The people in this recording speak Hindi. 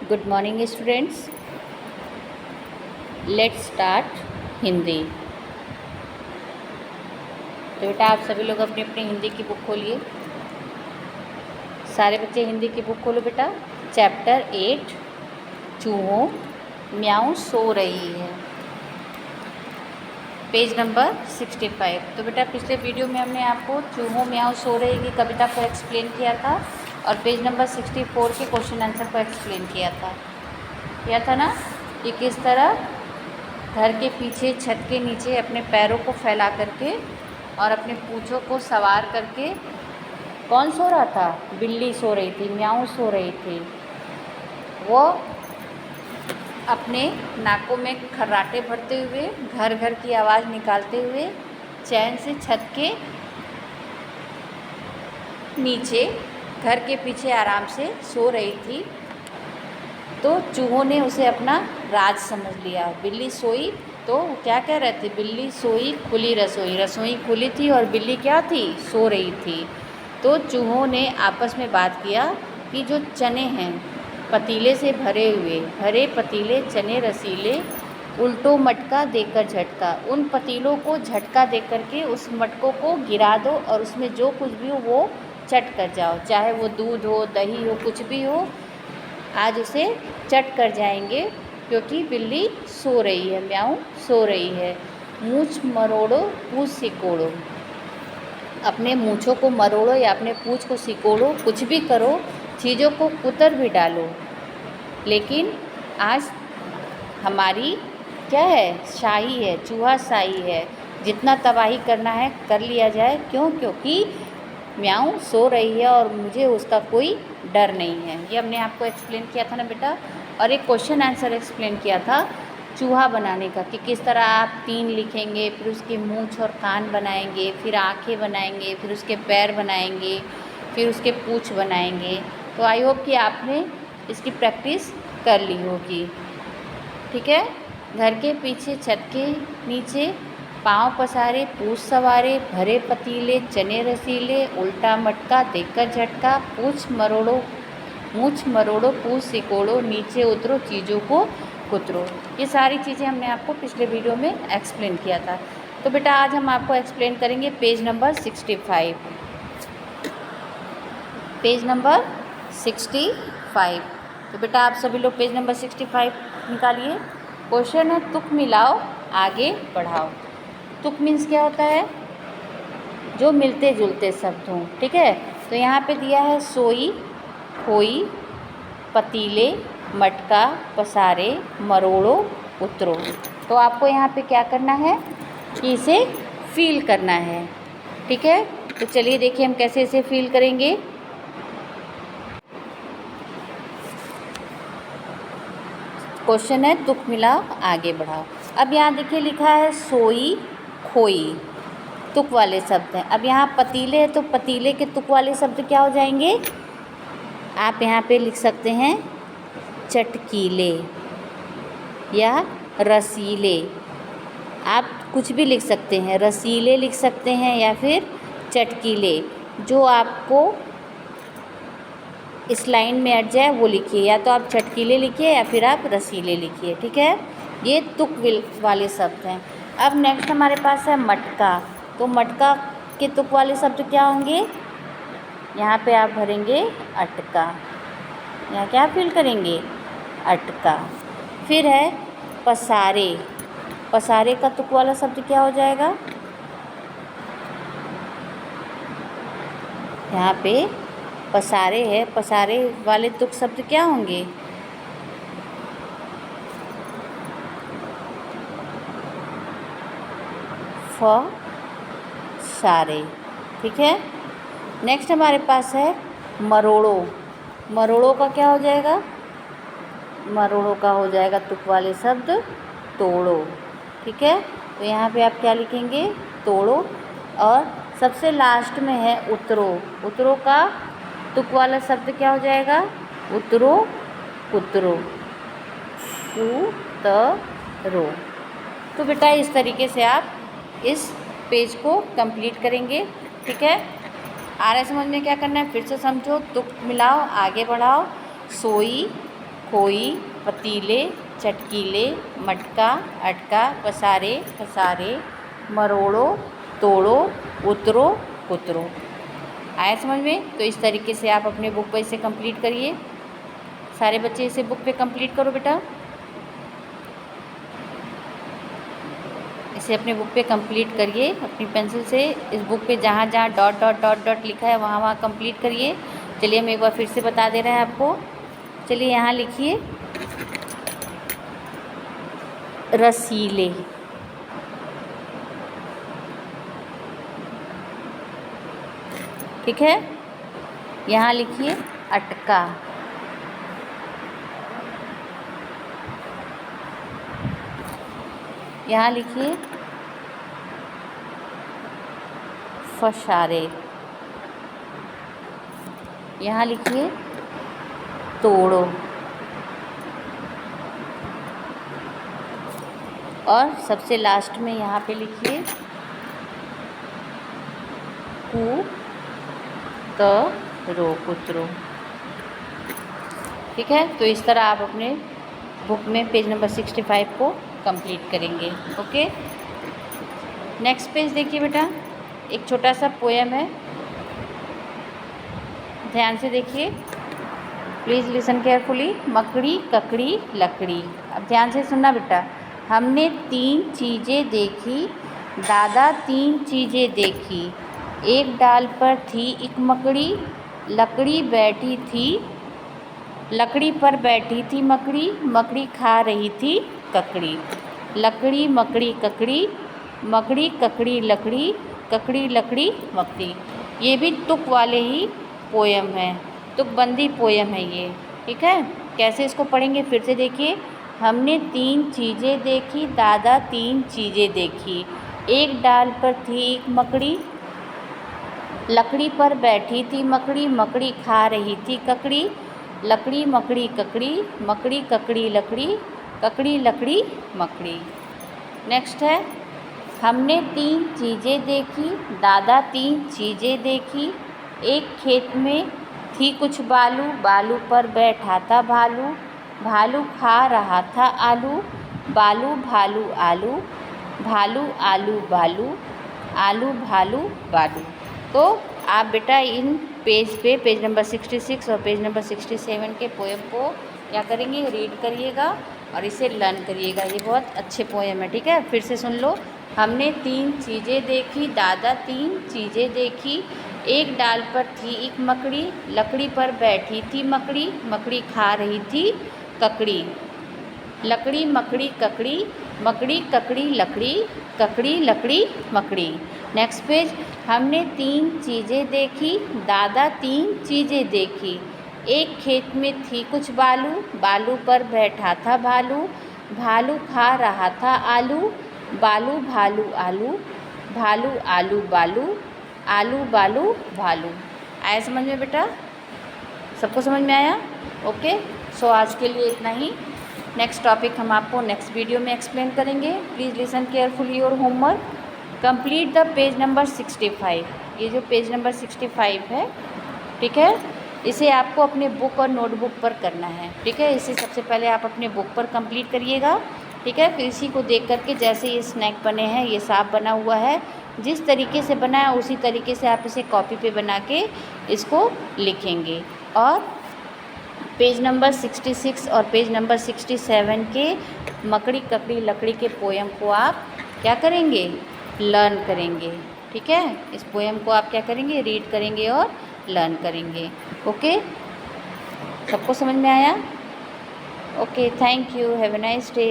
Good morning students. Let's start Hindi. तो बेटा आप सभी लोग अपनी अपनी हिंदी की बुक खोलिए। सारे बच्चे हिंदी की बुक खोलो बेटा। चैप्टर 8 चूहों म्याऊं सो रही है, पेज नंबर 65। तो बेटा पिछले वीडियो में हमने आपको चूहों म्याऊं सो रही की कविता को एक्सप्लेन किया था और पेज नंबर 64 के क्वेश्चन आंसर को एक्सप्लेन किया था ना कि किस तरह घर के पीछे छत के नीचे अपने पैरों को फैला करके और अपने पूँछों को सवार करके कौन सो रहा था? बिल्ली सो रही थी, म्याऊं सो रही थी। वो अपने नाकों में खर्राटे भरते हुए, घर घर की आवाज़ निकालते हुए चैन से छत के नीचे घर के पीछे आराम से सो रही थी। तो चूहों ने उसे अपना राज समझ लिया। बिल्ली सोई तो क्या कह रहे थे? बिल्ली सोई खुली रसोई, रसोई खुली थी और बिल्ली क्या थी? सो रही थी। तो चूहों ने आपस में बात किया कि जो चने हैं पतीले से भरे पतीले चने रसीले, उल्टो मटका देकर झटका। उन पतीलों को झटका दे करके उस मटकों को गिरा दो और उसमें जो कुछ भी हो वो चट कर जाओ, चाहे वो दूध हो, दही हो, कुछ भी हो, आज उसे चट कर जाएंगे क्योंकि बिल्ली सो रही है, म्याऊं सो रही है। मूँछ मरोड़ो पूँछ सिकोड़ो, अपने मूँछों को मरोड़ो या अपने पूँछ को सिकोड़ो, कुछ भी करो, चीज़ों को कुतर भी डालो, लेकिन आज हमारी क्या है? शाही है, चूहा शाही है। जितना तबाही करना है कर लिया जाए। क्यों? क्योंकि म्याऊं सो रही है और मुझे उसका कोई डर नहीं है। ये हमने आपको एक्सप्लेन किया था ना बेटा। और एक क्वेश्चन आंसर एक्सप्लेन किया था चूहा बनाने का कि किस तरह आप 3 लिखेंगे, फिर उसकी मूँछ और कान बनाएंगे, फिर आँखें बनाएंगे, फिर उसके पैर बनाएंगे, फिर उसके पूँछ बनाएंगे। तो आई होप कि आपने इसकी प्रैक्टिस कर ली होगी। ठीक है। घर के पीछे छत के नीचे पाँव पसारे पूँछ सवारे, भरे पतीले चने रसीले, उल्टा मटका देकर झटका, मूँछ मरोड़ो पूँछ सिकोड़ो, नीचे उतरो चीज़ों को कुतरो। ये सारी चीज़ें हमने आपको पिछले वीडियो में एक्सप्लेन किया था। तो बेटा आज हम आपको एक्सप्लेन करेंगे पेज नंबर 65। Page number 65। तो बेटा आप सभी लोग पेज नंबर 65 निकालिए। क्वेश्चन है तुक मिलाओ आगे बढ़ाओ। तुक मीन्स क्या होता है? जो मिलते जुलते शब्द हों। ठीक है। तो यहाँ पे दिया है सोई, खोई, पतीले, मटका, पसारे, मरोड़ो, उतरो। तो आपको यहाँ पे क्या करना है कि इसे फील करना है। ठीक है। तो चलिए देखिए हम कैसे इसे फील करेंगे। क्वेश्चन है तुक मिलाओ आगे बढ़ाओ। अब यहाँ देखिए लिखा है सोई, खोई, तुक वाले शब्द हैं। अब यहाँ पतीले है तो पतीले के तुक वाले शब्द क्या हो जाएंगे? आप यहाँ पे लिख सकते हैं चटकीले या रसीले। आप कुछ भी लिख सकते हैं, रसीले लिख सकते हैं या फिर चटकीले। जो आपको इस लाइन में अट जाए वो लिखिए, या तो आप चटकीले लिखिए या फिर आप रसीले लिखिए। ठीक है। ये तुक वाले शब्द हैं। अब नेक्स्ट हमारे पास है मटका। तो मटका के तुक वाले शब्द क्या होंगे? यहाँ पे आप भरेंगे अटका। यहाँ क्या फील करेंगे? अटका। फिर है पसारे। पसारे का तुक वाला शब्द क्या हो जाएगा? यहाँ पे पसारे है, पसारे वाले तुक शब्द क्या होंगे? फ सारे। ठीक है। नेक्स्ट हमारे पास है मरोड़ो। मरोड़ो का क्या हो जाएगा? मरोड़ो का हो जाएगा तुक वाले शब्द तोड़ो। ठीक है। तो यहाँ पे आप क्या लिखेंगे? तोड़ो। और सबसे लास्ट में है उतरो। उतरो का तुक वाला शब्द क्या हो जाएगा? उतरो, कुतरो, उतरो। तो बेटा इस तरीके से आप इस पेज को कंप्लीट करेंगे। ठीक है। आ रहा है समझ में क्या करना है? फिर से समझो। तुक मिलाओ आगे बढ़ाओ। सोई, खोई, पतीले, चटकीले, मटका, अटका, पसारे, फसारे, मरोड़ो, तोड़ो, उतरो, कुतरो। आया समझ में? तो इस तरीके से आप अपने बुक पे इसे कंप्लीट करिए। सारे बच्चे इसे बुक पे कंप्लीट करो बेटा। इसे अपने बुक पे कंप्लीट करिए अपनी पेंसिल से। इस बुक पे जहाँ जहाँ डॉट डॉट डॉट डॉट लिखा है वहाँ वहाँ कंप्लीट करिए। चलिए हम एक बार फिर से बता दे रहे हैं आपको। चलिए यहाँ लिखिए रसीले, ठीक है। यहाँ लिखिए अटका, यहाँ लिखिए फशारे, यहाँ लिखिए तोड़ो, और सबसे लास्ट में यहाँ पे लिखिए कुतरो, कुतरो, ठीक है। तो इस तरह आप अपने बुक में पेज नंबर 65 को कंप्लीट करेंगे। ओके, नेक्स्ट पेज देखिए बेटा। एक छोटा सा पोएम है, ध्यान से देखिए, प्लीज़ लिसन केयरफुली। मकड़ी ककड़ी लकड़ी। अब ध्यान से सुनना बेटा। हमने 3 चीज़ें देखी, दादा 3 चीज़ें देखी। एक डाल पर थी एक मकड़ी, लकड़ी बैठी थी, लकड़ी पर बैठी थी मकड़ी, मकड़ी खा रही थी ककड़ी। लकड़ी मकड़ी ककड़ी, मकड़ी ककड़ी लकड़ी, ककड़ी लकड़ी मकड़ी। ये भी तुक वाले ही पोयम है, तुकबंदी पोयम है ये, ठीक है। कैसे इसको पढ़ेंगे फिर से देखिए। हमने 3 चीज़ें देखी, दादा 3 चीज़ें देखी। एक डाल पर थी एक मकड़ी, लकड़ी पर बैठी थी मकड़ी, मकड़ी खा रही थी ककड़ी। लकड़ी मकड़ी ककड़ी, मकड़ी ककड़ी लकड़ी, ककड़ी लकड़ी मकड़ी। नेक्स्ट है, हमने 3 चीज़ें देखी, दादा 3 चीज़ें देखी। एक खेत में थी कुछ बालू, बालू पर बैठा था भालू, भालू खा रहा था आलू। बालू भालू आलू, भालू आलू बालू, आलू भालू बालू। तो आप बेटा इन पेज पे पेज नंबर 66 और पेज नंबर 67 के पोएम को क्या करेंगे, रीड करिएगा और इसे लर्न करिएगा। ये बहुत अच्छे पोएम है, ठीक है। फिर से सुन लो। हमने 3 चीज़ें देखी, दादा 3 चीज़ें देखी। एक डाल पर थी एक मकड़ी, लकड़ी पर बैठी थी मकड़ी, मकड़ी खा रही थी ककड़ी। लकड़ी मकड़ी ककड़ी, मकड़ी ककड़ी लकड़ी, ककड़ी लकड़ी मकड़ी। Next page. हमने 3 चीज़ें देखी, दादा 3 चीज़ें देखी। एक खेत में थी कुछ बालू, बालू पर बैठा था भालू, भालू खा रहा था आलू। बालू भालू आलू, भालू आलू बालू, आलू बालू भालू। आया समझ में बेटा? सबको समझ में आया? ओके, सो आज के लिए इतना ही। नेक्स्ट टॉपिक हम आपको नेक्स्ट वीडियो में एक्सप्लेन करेंगे। Please listen carefully your homework. Complete the page number 65। ये जो पेज नंबर 65 है, ठीक है, इसे आपको अपने बुक और नोटबुक पर करना है, ठीक है। इसे सबसे पहले आप अपने बुक पर कंप्लीट करिएगा, ठीक है। फिर इसी को देख करके जैसे ये स्नैक बने हैं, ये सांप बना हुआ है, जिस तरीके से बना है उसी तरीके से आप इसे कॉपी पे बना के इसको लिखेंगे। और पेज नंबर 66 और पेज नंबर 67 के मकड़ी ककड़ी लकड़ी के पोएम को आप क्या करेंगे, लर्न करेंगे, ठीक है। इस पोएम को आप क्या करेंगे, रीड करेंगे और लर्न करेंगे। ओके, सबको समझ में आया? Okay, thank you, have a nice day.